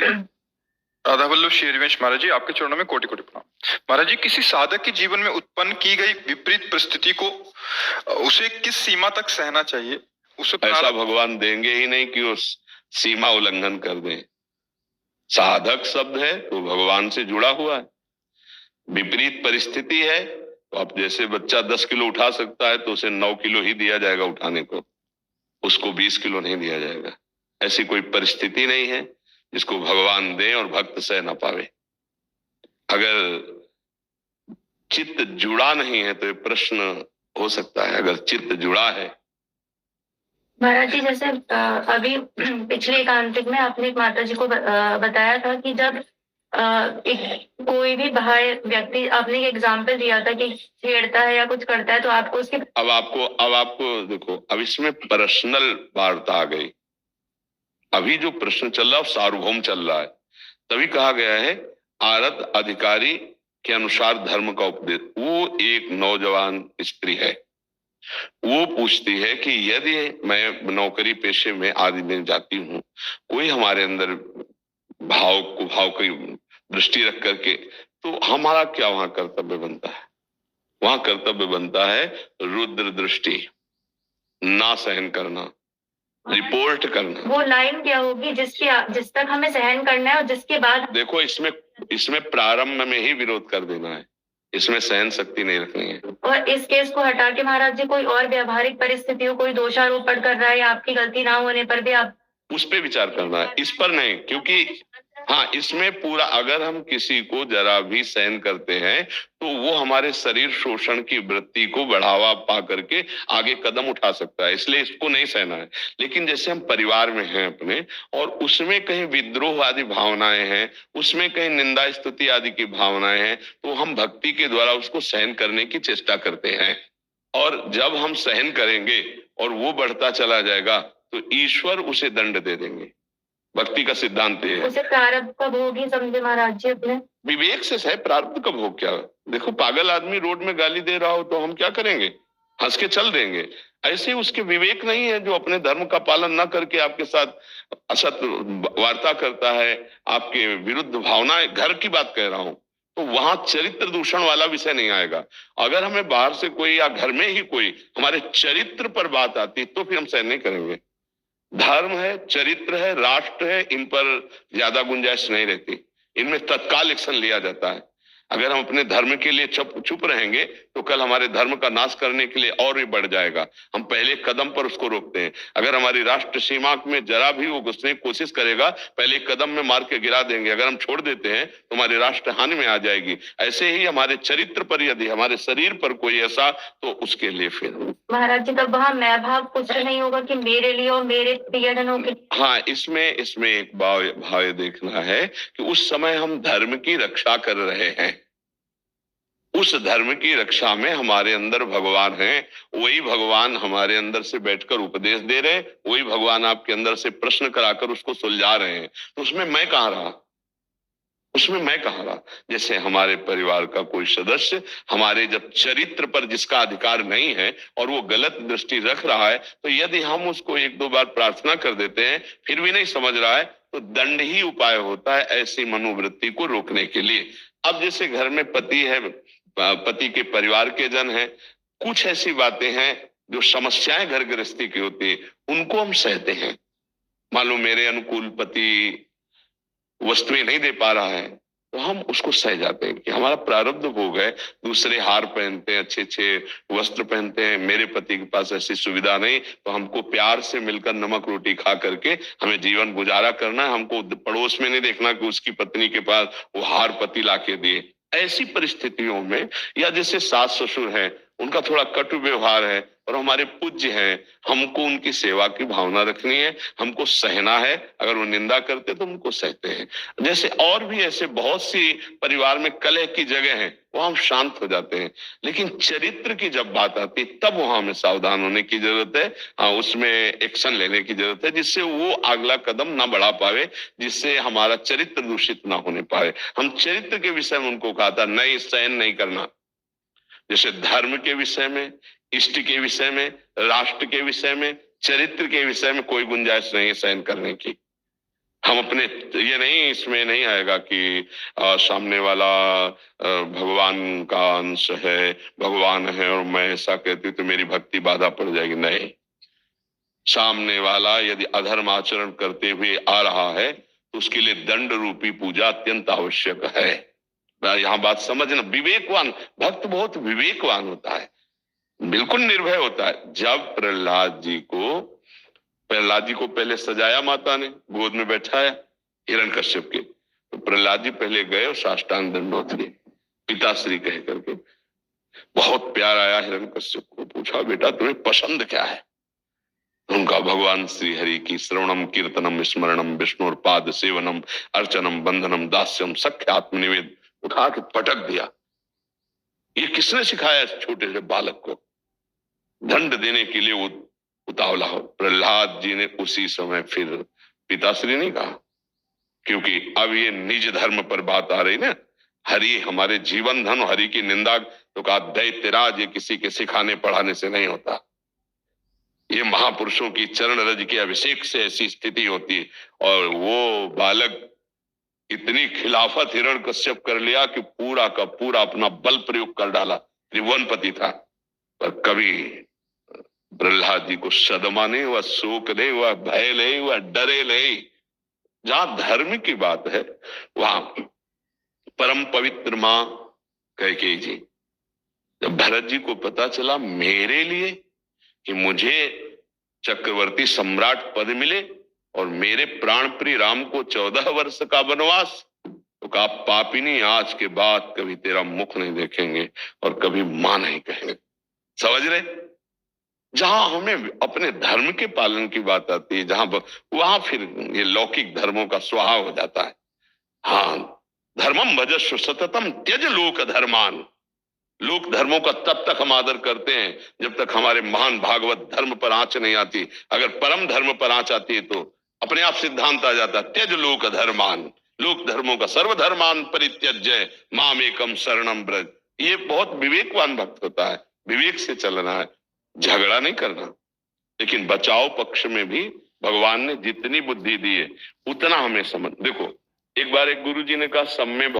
राधा वल्लभ श्रीवंश महाराज जी, आपके चरणों में कोटि कोटि प्रणाम। महाराज जी, किसी साधक के जीवन में उत्पन्न की गई विपरीत परिस्थिति को उसे किस सीमा तक सहना चाहिए? उसे ऐसा भगवान देंगे ही नहीं कि उस सीमा उल्लंघन कर दें। साधक शब्द है तो भगवान से जुड़ा हुआ है। विपरीत परिस्थिति है तो अब जैसे बच्चा 10 किलो उठा सकता है तो उसे 9 किलो ही दिया जाएगा उठाने को, उसको 20 किलो नहीं दिया जाएगा। ऐसी कोई परिस्थिति नहीं है जिसको भगवान दे और भक्त सह ना पावे। अगर चित्त जुड़ा नहीं है तो ये प्रश्न हो सकता है। अगर चित्त जुड़ा है। महाराज जी, जैसे अभी पिछले एकांतिक में आपने माता जी को बताया था कि जब एक कोई भी बाहर व्यक्ति, आपने एक एग्जाम्पल दिया था कि छेड़ता है या कुछ करता है तो आपको उसके अब आपको देखो, अब इसमें पर्सनल वार्ता आ गई। अभी जो प्रश्न चल रहा है सार्वभौम चल रहा है। तभी कहा गया है आरत अधिकारी के अनुसार धर्म का उपदेश। वो एक नौजवान स्त्री है, वो पूछती है कि यदि मैं नौकरी पेशे में आदि में जाती हूँ, कोई हमारे अंदर भाव की दृष्टि रख करके, तो हमारा क्या वहां कर्तव्य बनता है? वहां कर्तव्य बनता है रुद्र दृष्टि, ना सहन करना, रिपोर्ट करना। वो लाइन क्या होगी जिस तक हमें सहन करना है और जिसके बाद? देखो, इसमें प्रारंभ में ही विरोध कर देना है, इसमें सहन शक्ति नहीं रखनी है। और इस केस को हटा के महाराज जी कोई और व्यवहारिक परिस्थितियों, कोई दोषारोपण कर रहा है या आपकी गलती ना होने पर भी आप उस पे विचार करना है, इस पर नहीं। क्योंकि हाँ, इसमें पूरा अगर हम किसी को जरा भी सहन करते हैं तो वो हमारे शरीर शोषण की वृत्ति को बढ़ावा पा करके आगे कदम उठा सकता है, इसलिए इसको नहीं सहना है। लेकिन जैसे हम परिवार में हैं अपने, और उसमें कहीं विद्रोह आदि भावनाएं हैं, उसमें कहीं निंदा स्तुति आदि की भावनाएं हैं, तो हम भक्ति के द्वारा उसको सहन करने की चेष्टा करते हैं। और जब हम सहन करेंगे और वो बढ़ता चला जाएगा तो ईश्वर उसे दंड दे देंगे। भक्ति का सिद्धांत है। उसे प्रारब्ध का भोग ही समझे महाराज जी अपने। विवेक से सह प्रारब्ध का भोग क्या? देखो, पागल आदमी रोड में गाली दे रहा हो तो हम क्या करेंगे? हंस के चल देंगे। ऐसे उसके विवेक नहीं है जो अपने धर्म का पालन न करके आपके साथ असत वार्ता करता है, आपके विरुद्ध भावनाएं, घर की बात कह रहा हूं, तो वहां चरित्र दूषण वाला विषय नहीं आएगा। अगर हमें बाहर से कोई या घर में ही कोई हमारे चरित्र पर बात आती तो फिर हम सहन नहीं करेंगे। धर्म है, चरित्र है, राष्ट्र है, इन पर ज्यादा गुंजाइश नहीं रहती। इनमें तत्काल एक्शन लिया जाता है। अगर हम अपने धर्म के लिए चुप रहेंगे तो कल हमारे धर्म का नाश करने के लिए और भी बढ़ जाएगा। हम पहले कदम पर उसको रोकते हैं। अगर हमारी राष्ट्र सीमा में जरा भी वो घुसने की कोशिश करेगा, पहले कदम में मार के गिरा देंगे। अगर हम छोड़ देते हैं तो हमारी राष्ट्र हानि में आ जाएगी। ऐसे ही हमारे चरित्र पर, यदि हमारे शरीर पर कोई ऐसा, तो उसके लिए फिर महाराज जी तब वहां मैं भाव कुछ नहीं होगा कि मेरे लिए और मेरे प्रियजनों के। हाँ, इसमें एक भाव देखना है कि उस समय हम धर्म की रक्षा कर रहे हैं। उस धर्म की रक्षा में हमारे अंदर भगवान हैं। वही भगवान हमारे अंदर से बैठकर उपदेश दे रहे हैं, वही भगवान आपके अंदर से प्रश्न कराकर उसको सुलझा रहे हैं। तो उसमें मैं कहाँ रहा? उसमें मैं कहाँ रहा? जैसे हमारे परिवार का कोई सदस्य हमारे जब चरित्र पर जिसका अधिकार नहीं है और वो गलत दृष्टि रख रहा है, तो यदि हम उसको 1-2 बार प्रार्थना कर देते हैं फिर भी नहीं समझ रहा है, तो दंड ही उपाय होता है ऐसी मनोवृत्ति को रोकने के लिए। अब जैसे घर में पति है, पति के परिवार के जन हैं, कुछ ऐसी बातें हैं जो समस्याएं घर गृहस्थी की होती है, उनको हम सहते हैं। मान लो मेरे अनुकूल पति वस्तुएं नहीं दे पा रहा है तो हम उसको सह जाते हैं कि हमारा प्रारब्ध भोग है। दूसरे हार पहनते हैं, अच्छे अच्छे वस्त्र पहनते हैं, मेरे पति के पास ऐसी सुविधा नहीं, तो हमको प्यार से मिलकर नमक रोटी खा करके हमें जीवन गुजारा करना है। हमको पड़ोस में नहीं देखना कि उसकी पत्नी के पास वो हार पति लाके दिए। ऐसी परिस्थितियों में, या जैसे सास ससुर हैं, उनका थोड़ा कटु व्यवहार है और हमारे पूज्य हैं, हमको उनकी सेवा की भावना रखनी है, हमको सहना है। अगर वो निंदा करते तो उनको सहते हैं। जैसे और भी ऐसे बहुत सी परिवार में कलह की जगह है, वहां हम शांत हो जाते हैं। लेकिन चरित्र की जब बात आती तब वहां हमें सावधान होने की जरूरत है। हाँ, उसमें एक्शन लेने की जरूरत है जिससे वो अगला कदम ना बढ़ा पावे, जिससे हमारा चरित्र दूषित ना होने पाए। हम चरित्र के विषय में उनको कहा था नहीं, सहन नहीं करना। जैसे धर्म के विषय में, इष्ट के विषय में, राष्ट्र के विषय में, चरित्र के विषय में कोई गुंजाइश नहीं है सहन करने की। हम अपने, ये नहीं, इसमें नहीं आएगा कि सामने वाला भगवान का अंश है, भगवान है और मैं ऐसा कहती हूँ तो मेरी भक्ति बाधा पड़ जाएगी। नहीं, सामने वाला यदि अधर्म आचरण करते हुए आ रहा है तो उसके लिए दंड रूपी पूजा अत्यंत आवश्यक है। यहाँ बात समझना, विवेकवान भक्त बहुत विवेकवान होता है, बिल्कुल निर्भय होता है। जब प्रहलाद जी को पहले सजाया माता ने, गोद में बैठाया हिरण्यकश्यप के, तो प्रहलाद जी पहले गए और साष्टांग दंडोत किए, पिताश्री कह करके। बहुत प्यार आया हिरण्यकश्यप को, पूछा बेटा तुम्हें पसंद क्या है? उनका भगवान श्री हरि की श्रवणम कीर्तनम स्मरणम विष्णुर पाद सेवनम अर्चनम बंधनम दास्यम सख्य आत्मनिवेद उठा के पटक दिया। ये किसने सिखाया इस छोटे से बालक को? दंड देने के लिए वो उतावला हो। प्रहलाद जी ने उसी समय फिर पिताश्री नहीं कहा, क्योंकि अब ये निज धर्म पर बात आ रही ना, हरि हमारे जीवन धन, हरि की निंदा तो कहा दैत्यराज, ये किसी के सिखाने पढ़ाने से नहीं होता, ये महापुरुषों की चरण रज के अभिषेक से ऐसी स्थिति होती है। और वो बालक इतनी खिलाफत हिरण्यकश्यप कर लिया कि पूरा का पूरा अपना बल प्रयोग कर डाला। त्रिभुवनपति था, पर कभी प्रहलाद जी को सदमा नहीं हुआ, शोक नहीं हुआ, भय नहीं हुआ, डरे नहीं। जहां धर्म की बात है वहां परम पवित्र मां कैकेयी जी, जब भरत जी को पता चला मेरे लिए कि मुझे चक्रवर्ती सम्राट पद मिले और मेरे प्राण प्रिय राम को 14 वर्ष का वनवास, तो कहा पापिनी आज के बाद कभी तेरा मुख नहीं देखेंगे और कभी मां नहीं कहेंगे। समझ रहे? जहां हमें अपने धर्म के पालन की बात आती है, वहां फिर ये लौकिक धर्मों का स्वभाव हो जाता है। हाँ, धर्मम भजस्व सततम त्यज लोक धर्मान। लोक धर्मों का तब तक हम आदर करते हैं जब तक हमारे महान भागवत धर्म पर आंच नहीं आती। अगर परम धर्म पर आंच आती है तो अपने आप सिद्धांत आ जाता है, त्यज लोक धर्मान, लोक धर्मों का सर्वधर्मान परित्यज्य मामेकम शरणम ब्रज। ये बहुत विवेकवान भक्त होता है, विवेक से चलना है, झगड़ा नहीं करना। लेकिन बचाव पक्ष में भी भगवान ने जितनी बुद्धि दी है उतना हमें समझ। देखो, एक बार एक गुरु जी ने कहा सब में